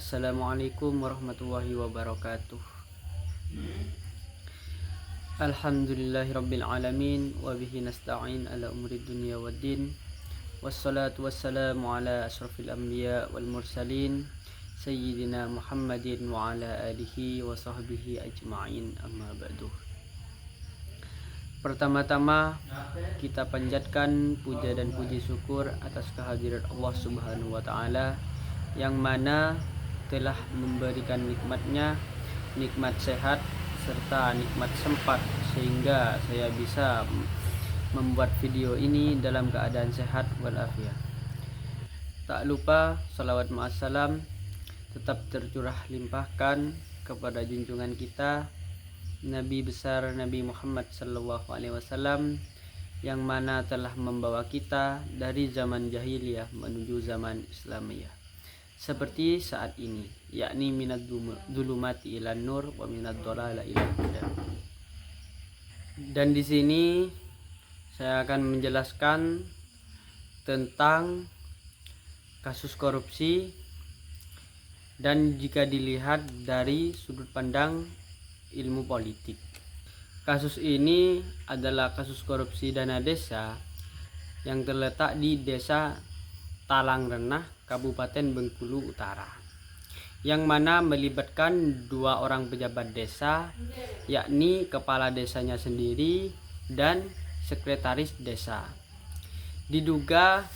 Assalamualaikum warahmatullahi wabarakatuh. Alhamdulillahirabbil alamin wa bihi nasta'in ala umuri dunya waddin. Wassalatu wassalamu ala asyrafil anbiya wal mursalin sayyidina Muhammadin wa ala alihi wa sahbihi ajma'in, amma ba'du. Pertama-tama kita panjatkan puja dan puji syukur atas kehadiran Allah Subhanahu wa taala yang mana telah memberikan nikmatnya, nikmat sehat serta nikmat sempat sehingga saya bisa membuat video ini dalam keadaan sehat walafiat. Tak lupa salawat ma'assalam tetap tercurah limpahkan kepada junjungan kita Nabi besar Nabi Muhammad SAW yang mana telah membawa kita dari zaman jahiliyah menuju zaman Islamiyah seperti saat ini, yakni minad dzulumati ilan nur wa minad dhalala ilal huda. Dan di sini saya akan menjelaskan tentang kasus korupsi, dan jika dilihat dari sudut pandang ilmu politik, kasus ini adalah kasus korupsi dana desa yang terletak di Desa Talangrenah, Kabupaten Bengkulu Utara, yang mana melibatkan 2 orang pejabat desa, yakni kepala desanya sendiri dan sekretaris desa. Diduga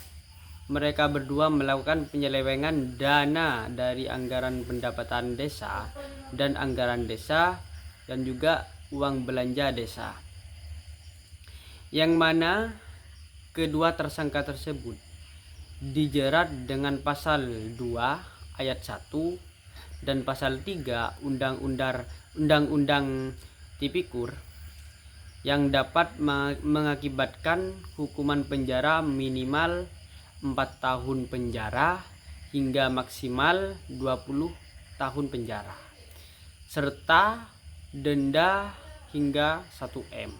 mereka berdua melakukan penyelewengan dana dari anggaran pendapatan desa dan anggaran desa dan juga uang belanja desa, yang mana kedua tersangka tersebut dijerat dengan pasal 2 ayat 1 dan pasal 3 Undang-Undang Tipikor yang dapat mengakibatkan hukuman penjara minimal 4 tahun penjara hingga maksimal 20 tahun penjara serta denda hingga 1 M.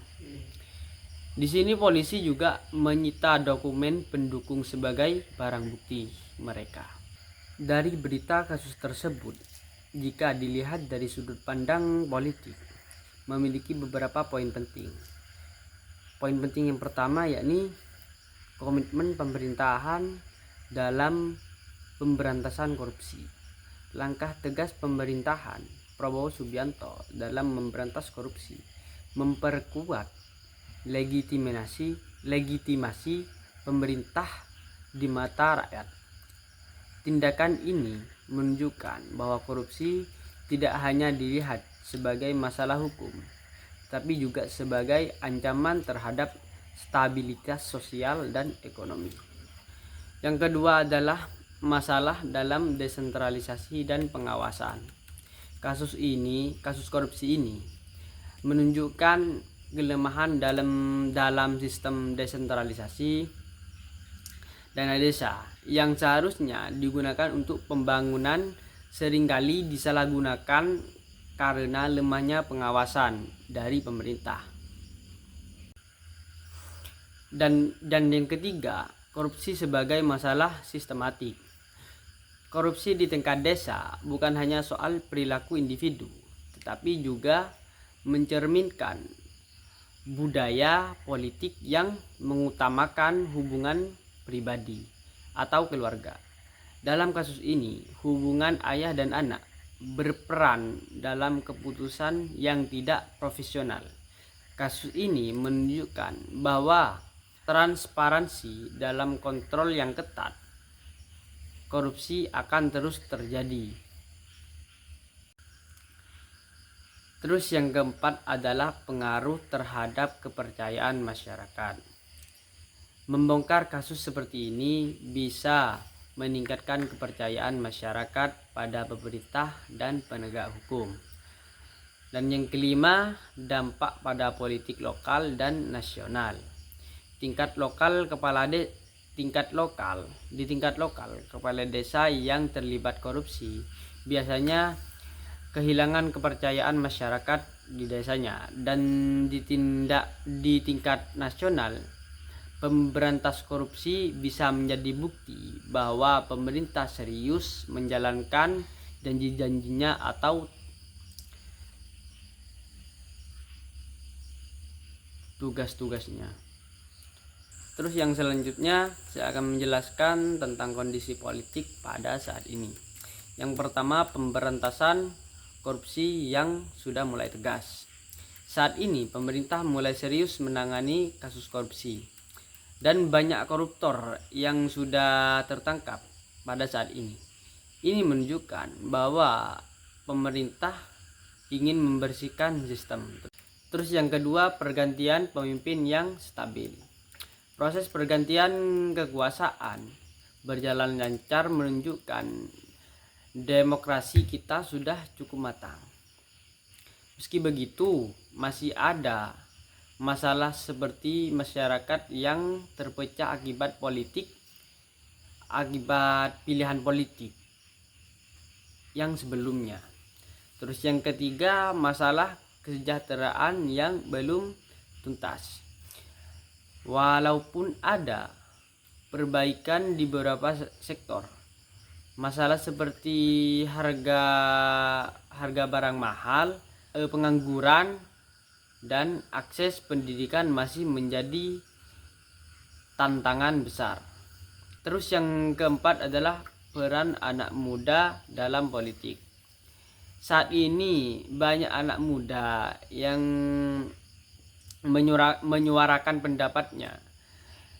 Di sini polisi juga menyita dokumen pendukung sebagai barang bukti mereka. Dari berita kasus tersebut, jika dilihat dari sudut pandang politik, memiliki beberapa poin penting. Poin penting yang pertama yakni komitmen pemerintahan dalam pemberantasan korupsi. Langkah tegas pemerintahan Prabowo Subianto dalam memberantas korupsi, memperkuat legitimasi pemerintah di mata rakyat. Tindakan ini menunjukkan bahwa korupsi tidak hanya dilihat sebagai masalah hukum, tapi juga sebagai ancaman terhadap stabilitas sosial dan ekonomi. Yang kedua adalah masalah dalam desentralisasi dan pengawasan. Kasus korupsi ini menunjukkan kelemahan dalam sistem desentralisasi dana desa yang seharusnya digunakan untuk pembangunan seringkali disalahgunakan karena lemahnya pengawasan dari pemerintah. Dan yang ketiga, korupsi sebagai masalah sistematik. Korupsi di tingkat desa bukan hanya soal perilaku individu, tetapi juga mencerminkan budaya politik yang mengutamakan hubungan pribadi atau keluarga. Dalam kasus ini, hubungan ayah dan anak berperan dalam keputusan yang tidak profesional. Kasus ini menunjukkan bahwa transparansi dalam kontrol yang ketat, korupsi akan terus terjadi. Terus yang keempat adalah pengaruh terhadap kepercayaan masyarakat. Membongkar kasus seperti ini bisa meningkatkan kepercayaan masyarakat pada pemerintah dan penegak hukum. Dan yang kelima, dampak pada politik lokal dan nasional. Di tingkat lokal, kepala desa yang terlibat korupsi biasanya kehilangan kepercayaan masyarakat di desanya, dan di tingkat nasional, pemberantas korupsi bisa menjadi bukti bahwa pemerintah serius menjalankan janji-janjinya atau tugas-tugasnya. Terus yang selanjutnya saya akan menjelaskan tentang kondisi politik pada saat ini. Yang pertama, pemberantasan korupsi yang sudah mulai tegas. Saat ini pemerintah mulai serius menangani kasus korupsi, dan banyak koruptor yang sudah tertangkap pada saat ini. Ini menunjukkan bahwa pemerintah ingin membersihkan sistem. Terus yang kedua, pergantian pemimpin yang stabil. Proses pergantian kekuasaan berjalan lancar menunjukkan demokrasi kita sudah cukup matang. Meski begitu, masih ada masalah seperti masyarakat yang terpecah akibat pilihan politik yang sebelumnya. Terus yang ketiga, masalah kesejahteraan yang belum tuntas. Walaupun ada perbaikan di beberapa sektor, masalah seperti harga barang mahal, pengangguran, dan akses pendidikan masih menjadi tantangan besar. Terus yang keempat adalah peran anak muda dalam politik. Saat ini banyak anak muda yang menyuarakan pendapatnya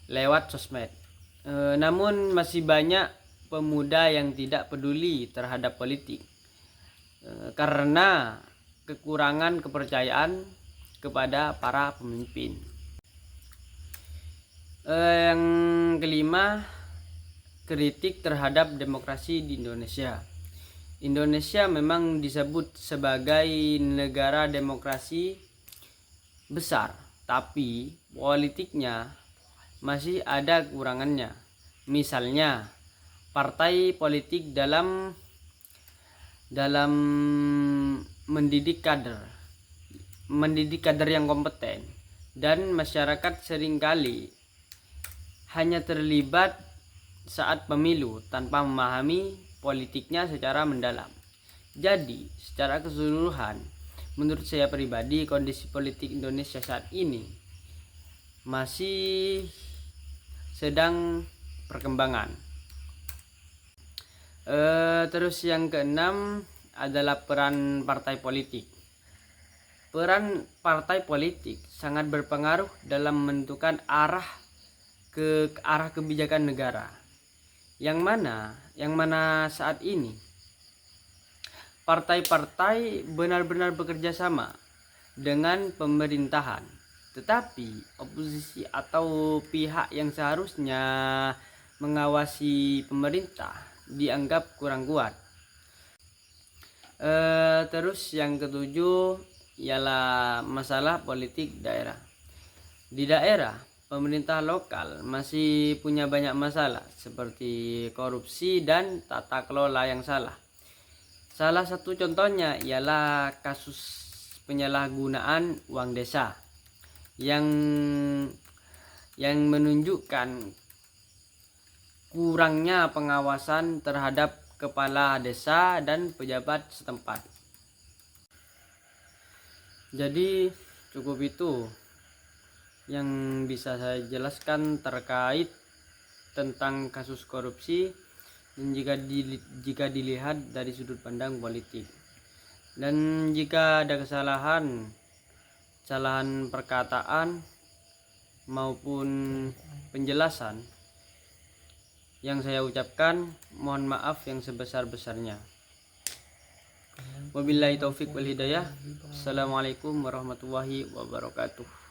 lewat sosmed. Namun masih banyak pemuda yang tidak peduli terhadap politik karena kekurangan kepercayaan kepada para pemimpin. Yang kelima, kritik terhadap demokrasi di Indonesia. Indonesia memang disebut sebagai negara demokrasi besar, tapi politiknya masih ada kekurangannya. Misalnya, partai politik dalam mendidik kader yang kompeten, dan masyarakat seringkali hanya terlibat saat pemilu tanpa memahami politiknya secara mendalam. Jadi, secara keseluruhan, menurut saya pribadi, kondisi politik Indonesia saat ini masih sedang perkembangan. Terus yang keenam adalah peran partai politik. Peran partai politik sangat berpengaruh dalam menentukan arah kebijakan negara. Yang mana saat ini partai-partai benar-benar bekerja sama dengan pemerintahan, tetapi oposisi atau pihak yang seharusnya mengawasi pemerintah dianggap kurang kuat. Terus yang ketujuh ialah masalah politik daerah. Di daerah, pemerintah lokal masih punya banyak masalah seperti korupsi dan tata kelola yang salah. Salah satu contohnya ialah kasus penyalahgunaan uang desa yang menunjukkan kurangnya pengawasan terhadap kepala desa dan pejabat setempat. Jadi cukup itu yang bisa saya jelaskan terkait tentang kasus korupsi, dan jika dilihat dari sudut pandang politik. Dan jika ada kesalahan perkataan maupun penjelasan yang saya ucapkan, mohon maaf yang sebesar-besarnya. Wabillahi taufik wal hidayah. Assalamualaikum warahmatullahi wabarakatuh.